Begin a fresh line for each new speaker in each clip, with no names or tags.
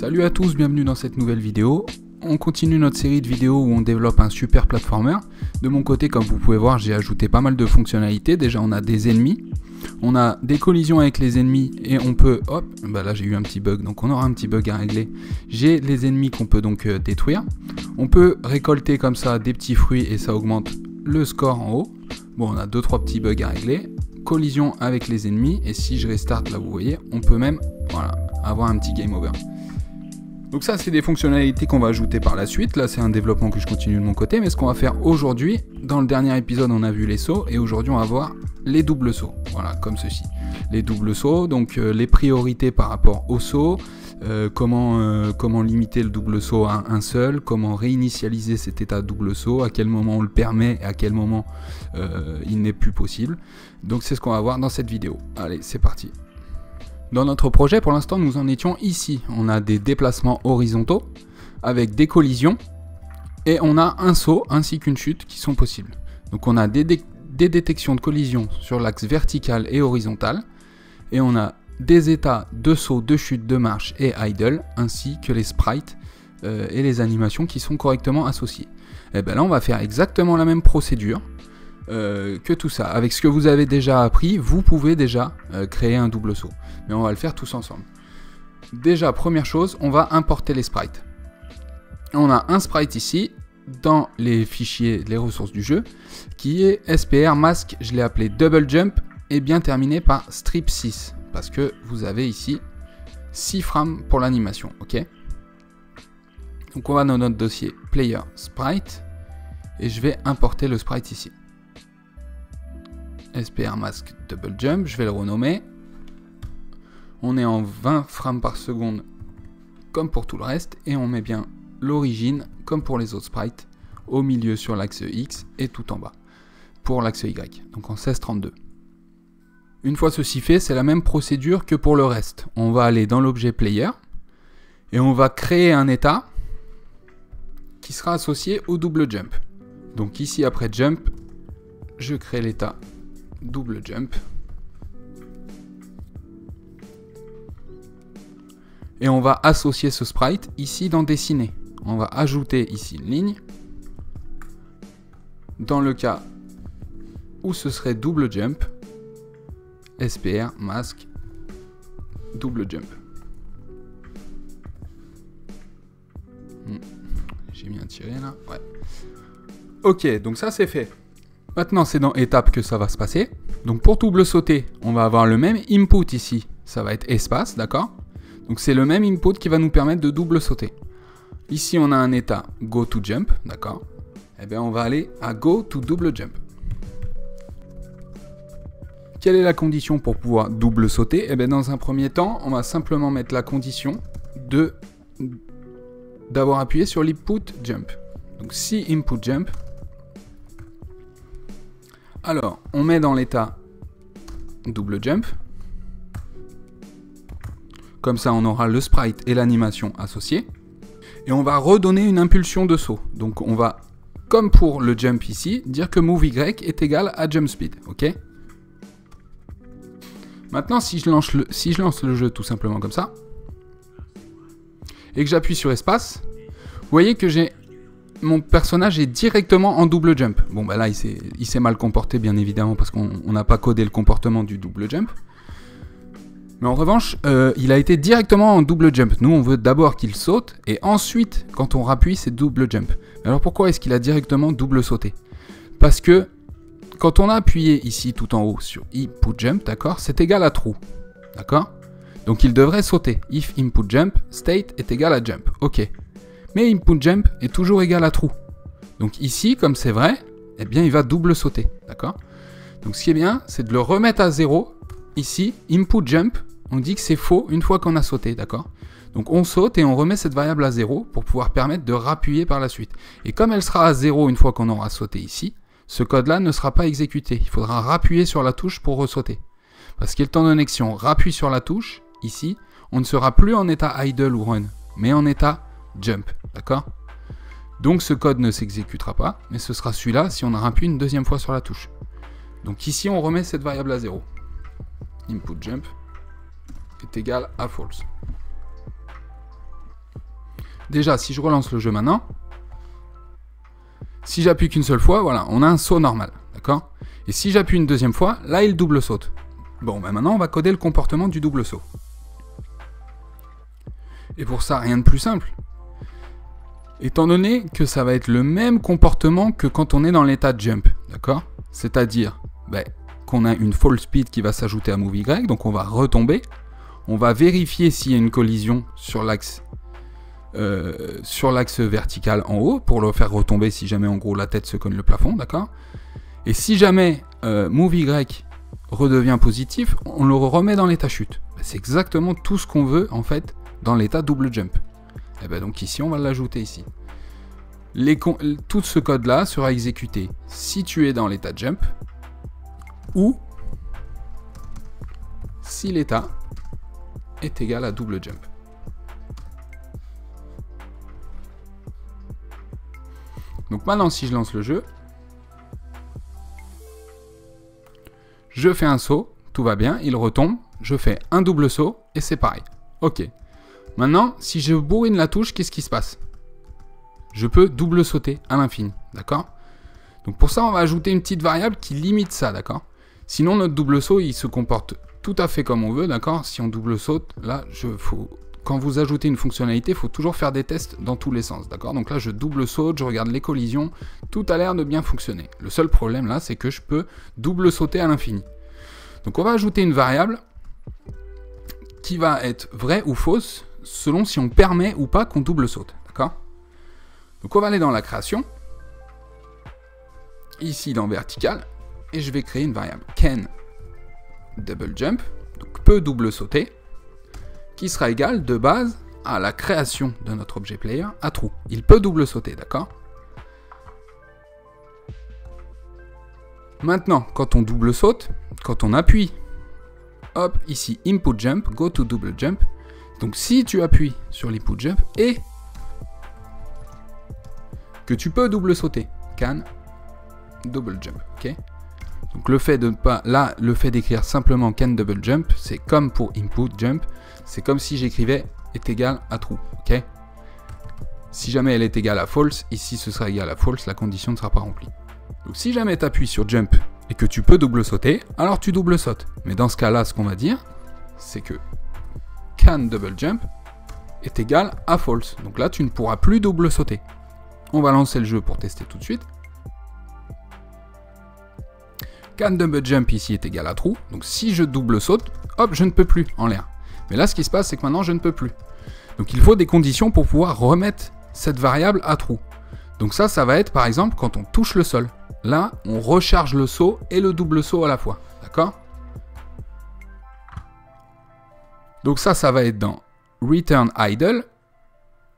Salut à tous, bienvenue dans cette nouvelle vidéo. On continue notre série de vidéos où on développe un super platformer. De mon côté, comme vous pouvez voir, j'ai ajouté pas mal de fonctionnalités. Déjà, on a des ennemis, on a des collisions avec les ennemis et on peut... Hop, bah là j'ai eu un petit bug, donc on aura un petit bug à régler. J'ai les ennemis qu'on peut donc détruire. On peut récolter comme ça des petits fruits et ça augmente le score en haut. Bon, on a 2-3 petits bugs à régler. Collision avec les ennemis et si je restart là, vous voyez, on peut même voilà, avoir un petit game over. Donc ça, c'est des fonctionnalités qu'on va ajouter par la suite. Là, c'est un développement que je continue de mon côté. Mais ce qu'on va faire aujourd'hui, dans le dernier épisode, on a vu les sauts. Et aujourd'hui, on va voir les doubles sauts. Voilà, comme ceci. Les doubles sauts, donc les priorités par rapport aux sauts. Comment limiter le double saut à un seul. Comment réinitialiser cet état de double saut. À quel moment on le permet et à quel moment il n'est plus possible. Donc c'est ce qu'on va voir dans cette vidéo. Allez, c'est parti. Dans notre projet, pour l'instant, nous en étions ici. On a des déplacements horizontaux avec des collisions et on a un saut ainsi qu'une chute qui sont possibles. Donc on a des détections de collision sur l'axe vertical et horizontal et on a des états de saut, de chute, de marche et idle ainsi que les sprites et les animations qui sont correctement associées. Et bien là, on va faire exactement la même procédure que tout ça. Avec ce que vous avez déjà appris, vous pouvez déjà créer un double saut. Mais on va le faire tous ensemble. Déjà, première chose, on va importer les sprites. On a un sprite ici, dans les fichiers, les ressources du jeu, qui est SPR Mask, je l'ai appelé Double Jump, et bien terminé par Strip 6, parce que vous avez ici 6 frames pour l'animation, ok? Donc on va dans notre dossier Player Sprite, et je vais importer le sprite ici. SPR Mask Double Jump, je vais le renommer. On est en 20 frames par seconde comme pour tout le reste et on met bien l'origine comme pour les autres sprites au milieu sur l'axe X et tout en bas pour l'axe Y, donc en 16:32. Une fois ceci fait, c'est la même procédure que pour le reste. On va aller dans l'objet Player et on va créer un état qui sera associé au double jump. Donc ici après jump, je crée l'état double jump. Et on va associer ce sprite ici dans dessiner. On va ajouter ici une ligne. Dans le cas où ce serait double jump, SPR mask double jump. J'ai mis un tiret là. Ouais. Ok, donc ça c'est fait. Maintenant c'est dans étape que ça va se passer. Donc pour double sauter, on va avoir le même input ici. Ça va être espace, d'accord ? Donc c'est le même input qui va nous permettre de double sauter. Ici on a un état go to jump, d'accord ? Et bien on va aller à go to double jump. Quelle est la condition pour pouvoir double sauter ? Et bien dans un premier temps, on va simplement mettre la condition d'avoir appuyé sur l'input jump. Donc si input jump, alors on met dans l'état double jump. Comme ça, on aura le sprite et l'animation associés. Et on va redonner une impulsion de saut. Donc on va, comme pour le jump ici, dire que move Y est égal à jump speed. Ok ? Maintenant, si je lance le jeu tout simplement comme ça, et que j'appuie sur espace, vous voyez que mon personnage est directement en double jump. Bon, bah là, il s'est mal comporté, bien évidemment, parce qu'on n'a pas codé le comportement du double jump. Mais en revanche, il a été directement en double jump. Nous, on veut d'abord qu'il saute, et ensuite, quand on rappuie, c'est double jump. Alors pourquoi est-ce qu'il a directement double sauté ? Parce que, quand on a appuyé ici tout en haut sur input jump, d'accord, c'est égal à true. D'accord ? Donc il devrait sauter. If input jump, state est égal à jump. Ok. Mais input jump est toujours égal à true. Donc ici, comme c'est vrai, eh bien il va double sauter. D'accord ? Donc ce qui est bien, c'est de le remettre à 0. Ici, input jump, on dit que c'est faux une fois qu'on a sauté, d'accord ? Donc on saute et on remet cette variable à 0 pour pouvoir permettre de rappuyer par la suite. Et comme elle sera à 0 une fois qu'on aura sauté ici, ce code-là ne sera pas exécuté. Il faudra rappuyer sur la touche pour ressauter. Parce qu'étant donné que si on rappuie sur la touche, ici, on ne sera plus en état idle ou run, mais en état jump, d'accord ? Donc ce code ne s'exécutera pas, mais ce sera celui-là si on a rappuyé une deuxième fois sur la touche. Donc ici, on remet cette variable à 0. Input jump est égal à false. déjà, si je relance le jeu maintenant, si j'appuie qu'une seule fois, voilà, on a un saut normal, d'accord? Et si j'appuie une deuxième fois, là, il double saute. Bon, ben maintenant, on va coder le comportement du double saut. Et pour ça, rien de plus simple. Étant donné que ça va être le même comportement que quand on est dans l'état de jump, d'accord? C'est-à-dire qu'on a une fall speed qui va s'ajouter à move Y, donc on va retomber. On va vérifier s'il y a une collision sur l'axe vertical en haut, pour le faire retomber si jamais en gros la tête se cogne le plafond, d'accord? Et si jamais move Y redevient positif, on le remet dans l'état chute. C'est exactement tout ce qu'on veut en fait dans l'état double jump. Et bien donc ici on va l'ajouter ici. Tout ce code là sera exécuté si tu es dans l'état jump ou si l'état est égal à double jump. Donc maintenant si je lance le jeu, je fais un saut, tout va bien, il retombe, je fais un double saut et c'est pareil. Ok. Maintenant, si je bourrine la touche, qu'est-ce qui se passe? Je peux double sauter à l'infini, d'accord? Donc pour ça, on va ajouter une petite variable qui limite ça, d'accord? Sinon, notre double saut, il se comporte tout à fait comme on veut, d'accord? Si on double saute, là, quand vous ajoutez une fonctionnalité, il faut toujours faire des tests dans tous les sens, d'accord? Donc là, je double saute, je regarde les collisions, tout a l'air de bien fonctionner. Le seul problème là, c'est que je peux double sauter à l'infini. Donc on va ajouter une variable qui va être vraie ou fausse, selon si on permet ou pas qu'on double saute, d'accord? Donc on va aller dans la création, ici dans vertical, et je vais créer une variable can double jump, donc peut double sauter, qui sera égale de base à la création de notre objet player à true. Il peut double sauter, d'accord? Maintenant, quand on double saute, quand on appuie, hop, ici input jump, go to double jump. Donc si tu appuies sur l'input jump et que tu peux double sauter, can double jump, ok? Donc le fait de ne pas, là, le fait d'écrire simplement can double jump, c'est comme pour input jump, c'est comme si j'écrivais est égal à true, ok? Si jamais elle est égale à false, ici ce sera égal à false, la condition ne sera pas remplie. Donc si jamais tu appuies sur jump et que tu peux double sauter, alors tu double sautes. Mais dans ce cas-là, ce qu'on va dire, c'est que can double jump est égal à false. Donc là, tu ne pourras plus double sauter. On va lancer le jeu pour tester tout de suite. Can double jump ici est égal à true. Donc si je double saute, hop, je ne peux plus en l'air. Mais là, ce qui se passe, c'est que maintenant, je ne peux plus. Donc il faut des conditions pour pouvoir remettre cette variable à true. Donc ça va être par exemple quand on touche le sol. Là, on recharge le saut et le double saut à la fois. D'accord? Donc ça va être dans Return Idle.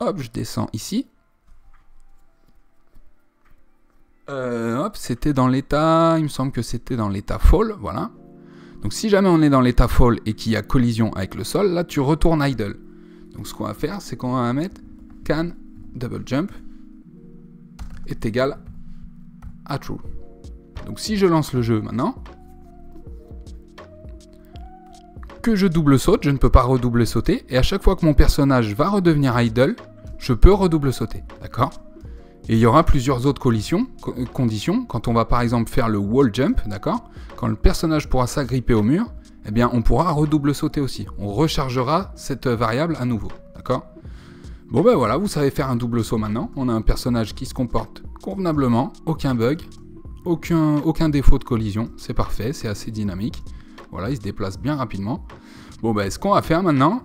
Hop, je descends ici. Hop, c'était dans l'état, il me semble que c'était dans l'état fall, voilà. Donc si jamais on est dans l'état fall et qu'il y a collision avec le sol, là tu retournes idle. Donc ce qu'on va faire, c'est qu'on va mettre can double jump est égal à true. Donc si je lance le jeu maintenant, que je double saute, je ne peux pas redouble sauter, et à chaque fois que mon personnage va redevenir idle, je peux redouble sauter, d'accord? Et il y aura plusieurs autres conditions, quand on va par exemple faire le wall jump, d'accord? Quand le personnage pourra s'agripper au mur, eh bien on pourra redouble sauter aussi. On rechargera cette variable à nouveau, d'accord? Bon ben voilà, vous savez faire un double saut maintenant. On a un personnage qui se comporte convenablement, aucun bug, aucun défaut de collision, c'est parfait, c'est assez dynamique. Voilà, il se déplace bien rapidement. Bon ben ce qu'on va faire maintenant,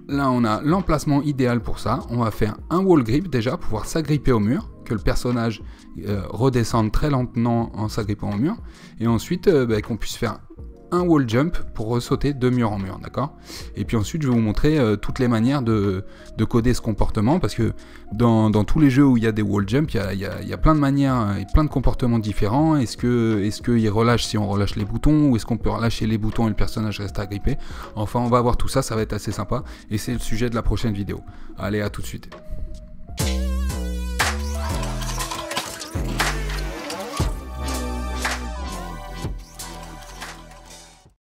là on a l'emplacement idéal pour ça. On va faire un wall grip déjà, pour pouvoir s'agripper au mur, que le personnage redescende très lentement en s'agrippant au mur. Et ensuite qu'on puisse faire un wall jump pour ressauter de mur en mur, d'accord? Et puis ensuite je vais vous montrer toutes les manières de coder ce comportement, parce que dans tous les jeux où il y a des wall jump, il y a plein de manières et plein de comportements différents. Est-ce qu'il relâche si on relâche les boutons, ou est-ce qu'on peut relâcher les boutons et le personnage reste agrippé? Enfin on va voir tout ça, ça va être assez sympa, et c'est le sujet de la prochaine vidéo. Allez, à tout de suite.